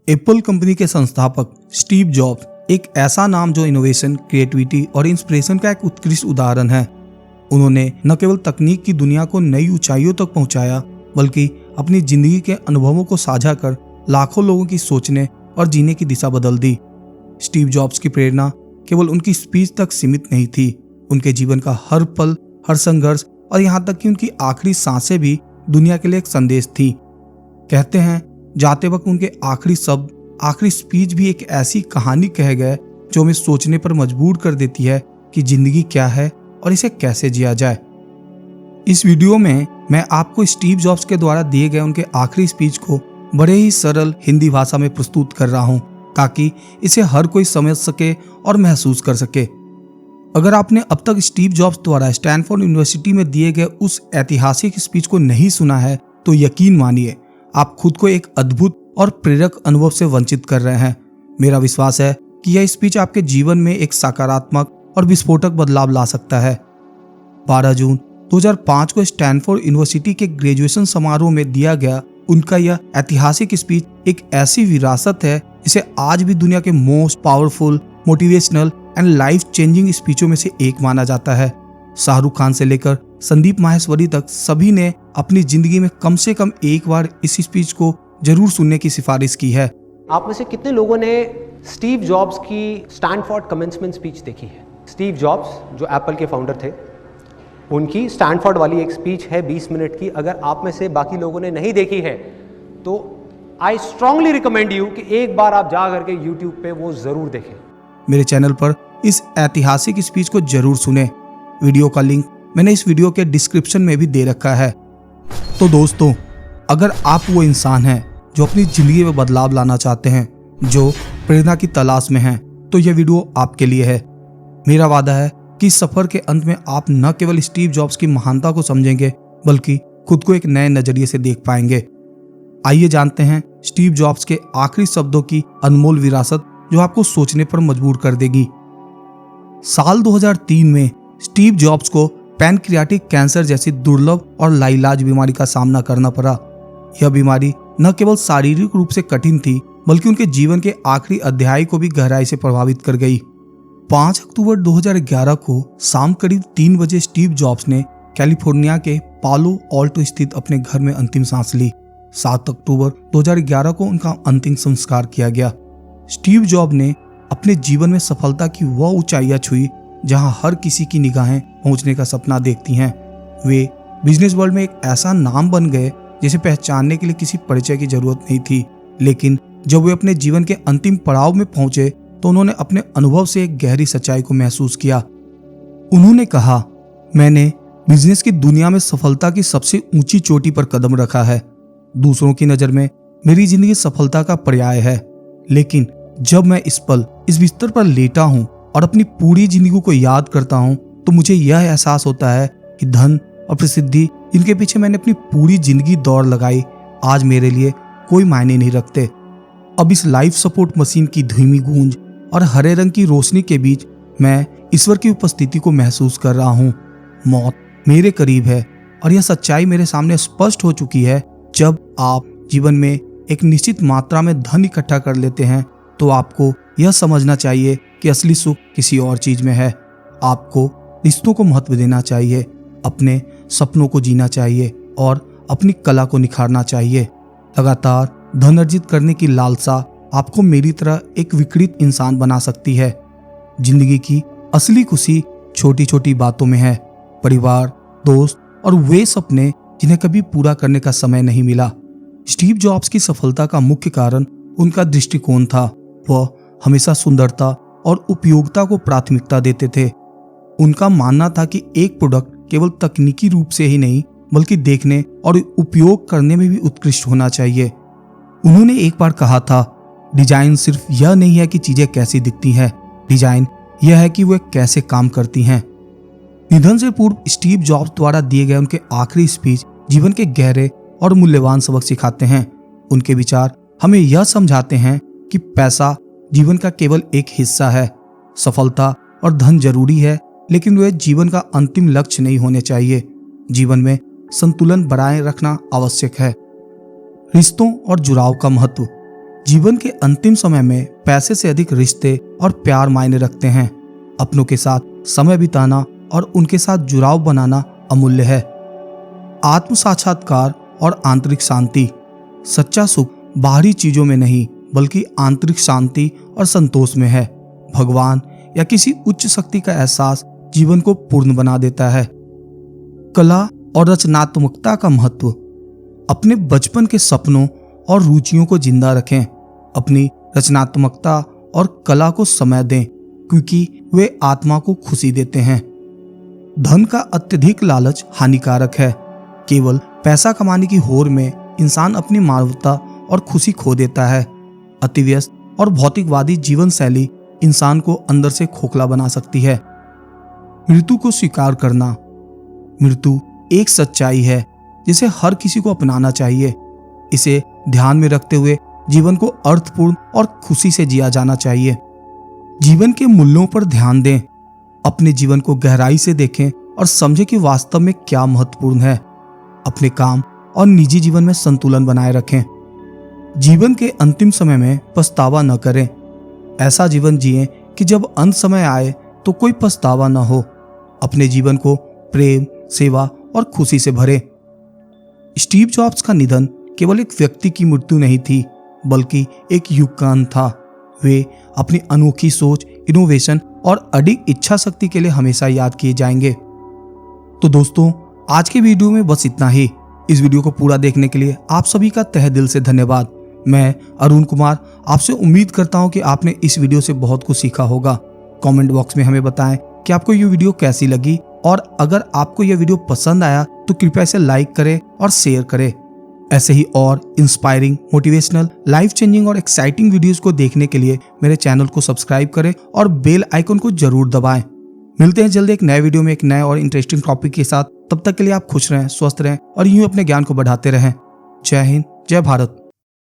Apple company के संस्थापक Steve jobs एक ऐसा नाम जो इनोवेशन, क्रिएटिविटी और इंस्पिरेशन का एक उत्कृष्ट उदाहरण है। उन्होंने न केवल तकनीक की दुनिया को नई ऊंचाइयों तक पहुंचाया, बल्कि अपनी जिंदगी के अनुभवों को साझा कर लाखों लोगों की सोचने और जीने की दिशा बदल दी। स्टीव जॉब्स की प्रेरणा केवल उनकी स्पीच तक सीमित नहीं थी। उनके जीवन का हर पल, हर संघर्ष और यहाँ तक कि उनकी आखिरी सांसें भी दुनिया के लिए एक संदेश थी। कहते हैं जाते वक्त उनके आखिरी शब्द, आखिरी स्पीच भी एक ऐसी कहानी कह गए जो हमें सोचने पर मजबूर कर देती है कि जिंदगी क्या है और इसे कैसे जिया जाए। इस वीडियो में मैं आपको स्टीव जॉब्स के द्वारा दिए गए उनके आखिरी स्पीच को बड़े ही सरल हिंदी भाषा में प्रस्तुत कर रहा हूं, ताकि इसे हर कोई समझ सके और महसूस कर सके। अगर आपने अब तक स्टीव जॉब्स द्वारा स्टैनफोर्ड यूनिवर्सिटी में दिए गए उस ऐतिहासिक स्पीच को नहीं सुना है, तो यकीन मानिए आप खुद को एक अद्भुत और प्रेरक अनुभव से वंचित कर रहे हैं। मेरा विश्वास है कि यह स्पीच आपके जीवन में एक सकारात्मक और विस्फोटक बदलाव ला सकता है। 12 जून 2005 को स्टैनफोर्ड यूनिवर्सिटी के ग्रेजुएशन समारोह में दिया गया उनका यह ऐतिहासिक स्पीच एक ऐसी विरासत है जिसे आज भी दुनिया के most powerful, motivational and life changing स्पीचों में से एक माना जाता है। शाहरुख खान से लेकर संदीप माहेश्वरी तक सभी ने अपनी जिंदगी में कम से कम एक बार इस स्पीच को जरूर सुनने की सिफारिश की है। आप में से कितने लोगों ने स्टीव जॉब्स की स्टैनफोर्ड कमेंसमेंट स्पीच देखी है? स्टीव जॉब्स जो एप्पल के फाउंडर थे, उनकी स्टैनफोर्ड वाली एक स्पीच है 20 मिनट की। अगर आप में से बाकी लोगों ने नहीं देखी है तो आई स्ट्रांगली रिकमेंड यू कि एक बार आप जा करके यूट्यूब पे वो जरूर देखें। मेरे चैनल पर इस ऐतिहासिक स्पीच को जरूर सुने। वीडियो का लिंक मैंने इस वीडियो के डिस्क्रिप्शन में भी दे रखा है। तो दोस्तों, अगर आप वो इंसान हैं जो अपनी जिंदगी में बदलाव लाना चाहते हैं, जो प्रेरणा की तलाश में हैं, तो यह वीडियो आपके लिए है। मेरा वादा है कि इस सफर के अंत में आप न केवल स्टीव जॉब्स की महानता को समझेंगे, बल्कि खुद को एक नए नजरिए से देख पाएंगे। आइए जानते हैं स्टीव जॉब्स के आखिरी शब्दों की अनमोल विरासत जो आपको सोचने पर मजबूर कर देगी। साल 2003 में स्टीव जॉब्स को पैनक्रियाटिक कैंसर जैसी दुर्लभ और लाइलाज बीमारी का सामना करना पड़ा। यह बीमारी न केवल शारीरिक रूप से कठिन थी, बल्कि उनके जीवन के आखिरी अध्याय को भी गहराई से प्रभावित कर गई। 5 अक्टूबर 2011 को शाम करीब 3 बजे स्टीव जॉब्स ने कैलिफोर्निया के पालो ऑल्टो स्थित अपने घर में अंतिम सांस ली। 7 अक्टूबर 2011 को उनका अंतिम संस्कार किया गया। स्टीव जॉब ने अपने जीवन में सफलता की वह ऊंचाइयां छुई जहां हर किसी की निगाहें पहुंचने का सपना देखती हैं। वे बिजनेस वर्ल्ड में एक ऐसा नाम बन गए जिसे पहचानने के लिए किसी परिचय की जरूरत नहीं थी। लेकिन जब वे अपने जीवन के अंतिम पड़ाव में पहुंचे तो उन्होंने अपने अनुभव से एक गहरी सच्चाई को महसूस किया। उन्होंने कहा, मैंने बिजनेस की दुनिया में सफलता की सबसे ऊंची चोटी पर कदम रखा है। दूसरों की नजर में मेरी जिंदगी सफलता का पर्याय है, लेकिन जब मैं इस बिस्तर पर लेटा हूं और अपनी पूरी जिंदगी को याद करता हूं, तो मुझे यह एहसास होता है कि धन और प्रसिद्धि, जिनके पीछे मैंने अपनी पूरी जिंदगी दौड़ लगाई, आज मेरे लिए कोई मायने नहीं रखते। अब इस लाइफ सपोर्ट मशीन की धीमी गूंज और हरे रंग की रोशनी के बीच मैं ईश्वर की उपस्थिति को महसूस कर रहा हूँ। मौत मेरे करीब है और यह सच्चाई मेरे सामने स्पष्ट हो चुकी है। जब आप जीवन में एक निश्चित मात्रा में धन इकट्ठा कर लेते हैं, तो आपको यह समझना चाहिए कि असली सुख किसी और चीज में है। आपको रिश्तों को महत्व देना चाहिए, अपने सपनों को जीना चाहिए और अपनी कला को निखारना चाहिए। लगातार धन अर्जित करने की लालसा आपको मेरी तरह एक विकृत इंसान बना सकती है। जिंदगी की असली खुशी छोटी छोटी बातों में है। परिवार, दोस्त और वे सपने जिन्हें कभी पूरा करने का समय नहीं मिला। स्टीव जॉब्स की सफलता का मुख्य कारण उनका दृष्टिकोण था। वह हमेशा सुंदरता और उपयोगिता को प्राथमिकता देते थे। उनका मानना था कि एक प्रोडक्ट केवल तकनीकी रूप से ही नहीं, बल्कि देखने और उपयोग करने में भी उत्कृष्ट होना चाहिए। उन्होंने एक बार कहा था, डिजाइन सिर्फ यह नहीं है कि चीजें कैसी दिखती हैं, डिजाइन यह है कि वे कैसे काम करती हैं। निधन से पूर्व स्टीव जॉब्स द्वारा दिए गए उनके आखिरी स्पीच जीवन के गहरे और मूल्यवान सबक सिखाते हैं। उनके विचार हमें यह समझाते हैं कि पैसा जीवन का केवल एक हिस्सा है। सफलता और धन जरूरी है, लेकिन वे जीवन का अंतिम लक्ष्य नहीं होने चाहिए। जीवन में संतुलन बनाए रखना आवश्यक है। रिश्तों और जुड़ाव का महत्व। जीवन के अंतिम समय में पैसे से अधिक रिश्ते और प्यार मायने रखते हैं। अपनों के साथ समय बिताना और उनके साथ जुड़ाव बनाना अमूल्य है। आत्म साक्षात्कार और आंतरिक शांति। सच्चा सुख बाहरी चीजों में नहीं बल्कि आंतरिक शांति और संतोष में है। भगवान या किसी उच्च शक्ति का एहसास जीवन को पूर्ण बना देता है। कला और रचनात्मकता का महत्व। अपने बचपन के सपनों और रुचियों को जिंदा रखें। अपनी रचनात्मकता और कला को समय दें क्योंकि वे आत्मा को खुशी देते हैं। धन का अत्यधिक लालच हानिकारक है। केवल पैसा कमाने की होड़ में इंसान अपनी मानवता और खुशी खो देता है। अतिव्यस्त और भौतिकवादी जीवन शैली इंसान को अंदर से खोखला बना सकती है। मृत्यु को स्वीकार करना। मृत्यु एक सच्चाई है जिसे हर किसी को अपनाना चाहिए। इसे ध्यान में रखते हुए जीवन को अर्थपूर्ण और खुशी से जिया जाना चाहिए। जीवन के मूल्यों पर ध्यान दें। अपने जीवन को गहराई से देखें और समझें कि वास्तव में क्या महत्वपूर्ण है। अपने काम और निजी जीवन में संतुलन बनाए रखें। जीवन के अंतिम समय में पछतावा न करें। ऐसा जीवन जिएं कि जब अंत समय आए तो कोई पछतावा न हो। अपने जीवन को प्रेम, सेवा और खुशी से भरें। स्टीव जॉब्स का निधन केवल एक व्यक्ति की मृत्यु नहीं थी बल्कि एक युग का अंत था। वे अपनी अनोखी सोच, इनोवेशन और अडिग इच्छा शक्ति के लिए हमेशा याद किए जाएंगे। तो दोस्तों, आज के वीडियो में बस इतना ही। इस वीडियो को पूरा देखने के लिए आप सभी का तहे दिल से धन्यवाद। मैं अरुण कुमार आपसे उम्मीद करता हूं कि आपने इस वीडियो से बहुत कुछ सीखा होगा। कमेंट बॉक्स में हमें बताएं कि आपको ये वीडियो कैसी लगी और अगर आपको यह वीडियो पसंद आया तो कृपया इसे लाइक करें और शेयर करें। ऐसे ही और इंस्पायरिंग, मोटिवेशनल, लाइफ चेंजिंग और एक्साइटिंग वीडियोस को देखने के लिए मेरे चैनल को सब्सक्राइब करें और बेल आइकन को जरूर दबाएं। मिलते हैं जल्द एक नए वीडियो में एक नए और इंटरेस्टिंग टॉपिक के साथ। तब तक के लिए आप खुश रहें, स्वस्थ रहें और यूं अपने ज्ञान को बढ़ाते रहें। जय हिंद, जय भारत।